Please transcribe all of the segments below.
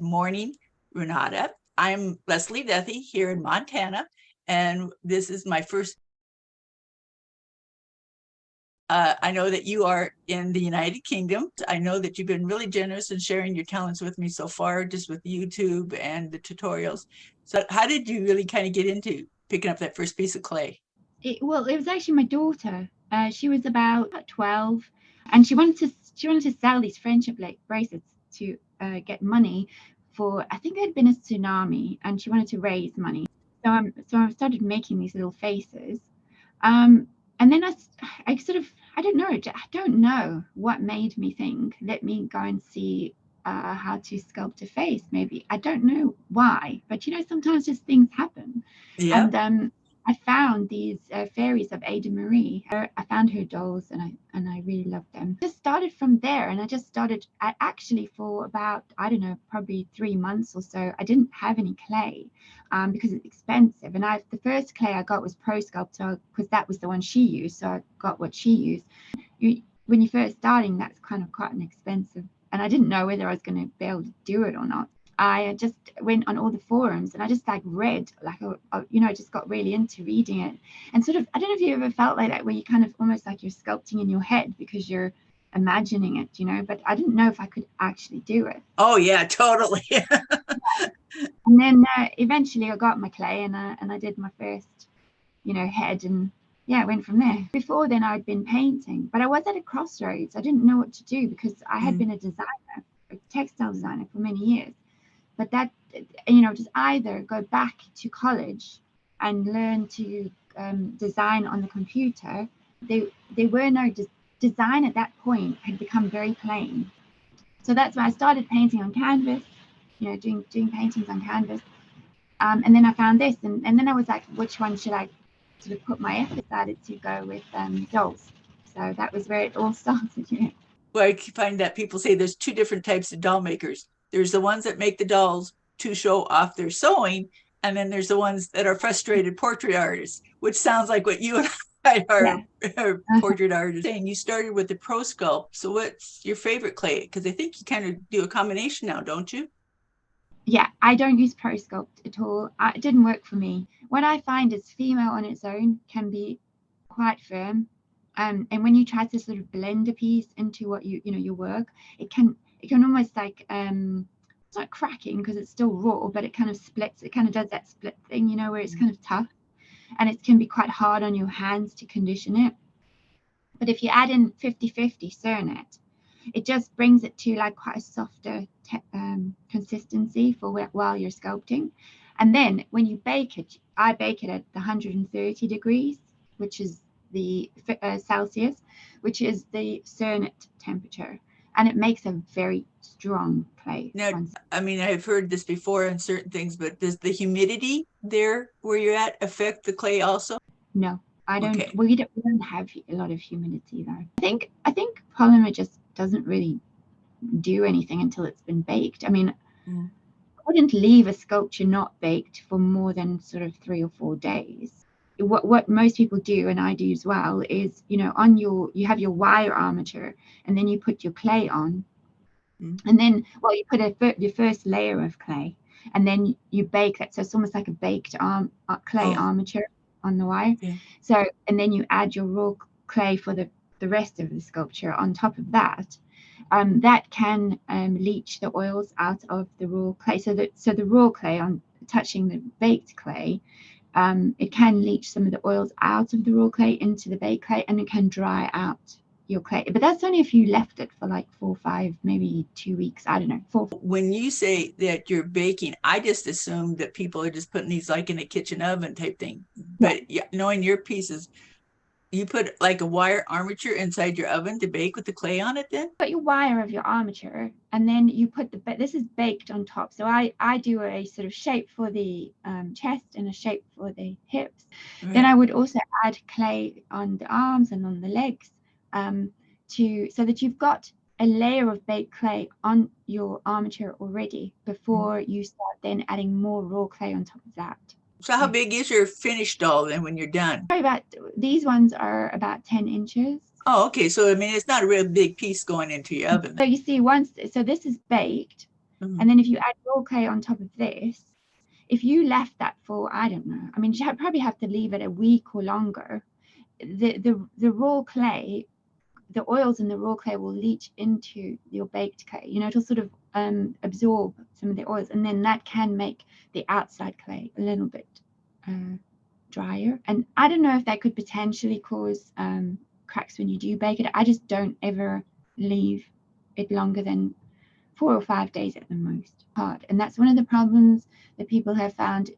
morning, Renata. I'm Leslie Duthie here in Montana, and this is my first. I know that you are in the United Kingdom. I know that you've been really generous in sharing your talents with me so far, just with YouTube and the tutorials. So, how did you really kind of get into picking up that first piece of clay? It was actually my daughter. She was about 12, and she wanted to sell these friendship like bracelets to get money for. I think there'd been a tsunami, and she wanted to raise money. So I started making these little faces. Um, and then I sort of, I don't know what made me think, let me go and see how to sculpt a face. Maybe I don't know why, but sometimes just things happen. Yeah. And I found these fairies of Ada Marie. I found her dolls, and I really loved them. Just started from there, and I just started. Actually, for about, I don't know, probably 3 months or so, I didn't have any clay because it's expensive. And the first clay I got was Pro Sculptor because that was the one she used, so I got what she used. When you're first starting, that's kind of quite an expensive, and I didn't know whether I was going to be able to do it or not. I just went on all the forums and I just like read, I just got really into reading it. And sort of, I don't know if you ever felt like that, where you kind of almost like you're sculpting in your head because you're imagining it, but I didn't know if I could actually do it. Oh, yeah, totally. And then eventually I got my clay, and I did my first, head, and yeah, I went from there. Before then I'd been painting, but I was at a crossroads. I didn't know what to do because I had Mm. been a designer, a textile designer for many years. But that, just either go back to college and learn to design on the computer. There were no design at that point, had become very plain. So that's when I started painting on canvas, doing paintings on canvas. And then I found this, and then I was like, which one should I sort of put my effort? Decided to go with dolls. So that was where it all started. Well, I find that people say there's two different types of doll makers. There's the ones that make the dolls to show off their sewing, and then there's the ones that are frustrated portrait artists, which sounds like what you and I Yeah. are portrait artists. Saying you started with the Pro Sculpt, so what's your favorite clay? Because I think you kind of do a combination now, don't you? Yeah, I don't use Pro Sculpt at all. It didn't work for me. What I find is female on its own can be quite firm, and when you try to sort of blend a piece into what your work, it can almost like it's not cracking because it's still raw, but it kind of splits. It kind of does that split thing, where it's kind of tough, and it can be quite hard on your hands to condition it. But if you add in 50/50 Cernet, it just brings it to like quite a softer consistency for while you're sculpting. And then when you bake it, I bake it at 130 degrees, which is the Celsius, which is the Cernet temperature, and it makes a very strong clay. Now, I mean, I've heard this before on certain things, but does the humidity there where you're at affect the clay also? No, I don't. Okay. We don't have a lot of humidity though. I think polymer just doesn't really do anything until it's been baked. I mean, Mm. I wouldn't leave a sculpture not baked for more than sort of 3 or 4 days. What most people do, and I do as well, is you have your wire armature, and then you put your clay on, Mm. and then you put your first layer of clay, and then you bake that. So it's almost like a baked clay Oh, armature on the wire. yeah. So, and then you add your raw clay for the rest of the sculpture on top of that. That can leach the oils out of the raw clay. So the raw clay on touching the baked clay, it can leach some of the oils out of the raw clay into the baked clay, and it can dry out your clay. But that's only if you left it for like 4, 5, maybe 2 weeks. I don't know, 4. When you say that you're baking, I just assume that people are just putting these like in a kitchen oven type thing. Yeah. But yeah, knowing your pieces, you put like a wire armature inside your oven to bake with the clay on it then? Put your wire of your armature, and then you put this is baked on top. So I do a sort of shape for the chest and a shape for the hips. Then Right. I would also add clay on the arms and on the legs, so that you've got a layer of baked clay on your armature already Mm. before you start then adding more raw clay on top of that. So how Yeah. big is your finished doll then when you're done? Sorry about These ones are about 10 inches. Oh, okay. So I mean, it's not a real big piece going into your oven. So you see, so this is baked. Mhm. And then if you add raw clay on top of this, if you left that for, I don't know, I mean, you probably have to leave it a week or longer. The raw clay, the oils in the raw clay will leach into your baked clay. You know, it'll sort of absorb some of the oils, and then that can make the outside clay a little bit drier. And I don't know if that could potentially cause cracks when you do bake it. I just don't ever leave it longer than 4 or 5 days at the most. Hard. And that's one of the problems that people have found.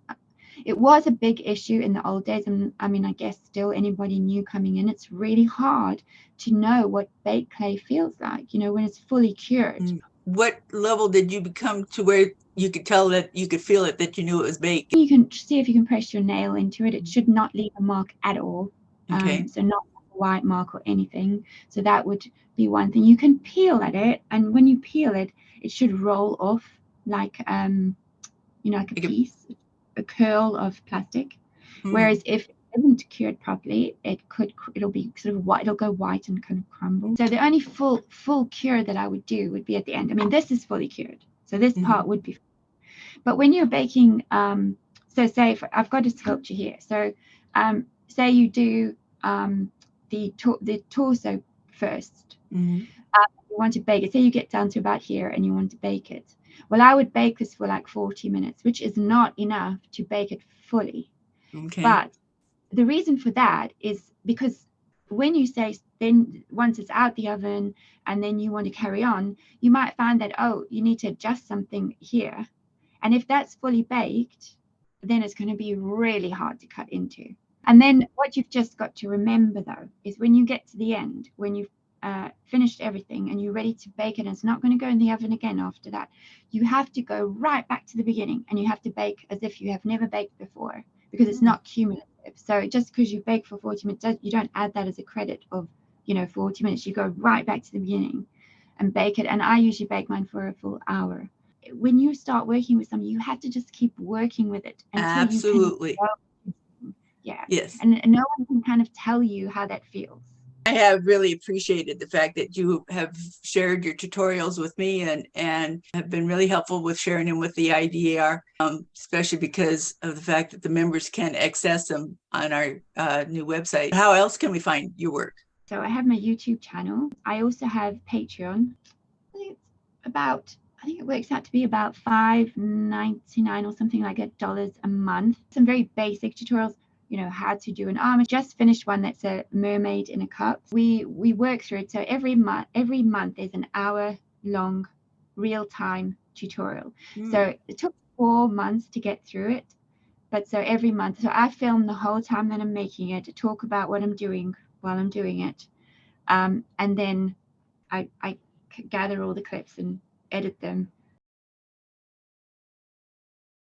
It was a big issue in the old days, and I mean, I guess still anybody new coming in, it's really hard to know what baked clay feels like, you know, when it's fully cured. What level did you become to where you could tell that you could feel it, that you knew it was baked? You can see if you can press your nail into it. It should not leave a mark at all. Okay. So not a white mark or anything. So that would be one thing. You can peel at it, and when you peel it, it should roll off like you know, like a piece, a curl of plastic. Whereas if it isn't cured properly, it'll be sort of white, it'll go white and kind of crumble. So the only full cure that I would do would be at the end. I mean, this is fully cured, so this part would be. But when you're baking, so say I've got a sculpture here. So say you do the torso first. You want to bake it. Say you get down to about here and you want to bake it. Well, I would bake this for like 40 minutes, which is not enough to bake it fully. Okay. But the reason for that is because when you say then once it's out the oven and then you want to carry on, you might find that, oh, you need to adjust something here. And if that's fully baked, then it's going to be really hard to cut into. And then what you've just got to remember, though, is when you get to the end, when you've finished everything and you're ready to bake it, and it's not going to go in the oven again after that, you have to go right back to the beginning and you have to bake as if you have never baked before, because it's not cumulative. So just because you bake for 40 minutes, you don't add that as a credit of, you know, 40 minutes. You go right back to the beginning and bake it. And I usually bake mine for a full hour. When you start working with something, you have to just keep working with it until Absolutely. you can. Yeah. Yes. And no one can kind of tell you how that feels. I have really appreciated the fact that you have shared your tutorials with me and have been really helpful with sharing them with the IDAR, especially because of the fact that the members can access them on our new website. How else can we find your work? So I have my YouTube channel. I also have Patreon. I think it works out to be about $5.99 or something like $8 a month. Some very basic tutorials, you know, how to do an arm. I just finished one that's a mermaid in a cup. We work through it. So every month there's an hour-long real-time tutorial. So it took 4 months to get through it. But so every month, so I film the whole time that I'm making it, to talk about what I'm doing while I'm doing it. And then I gather all the clips and edit them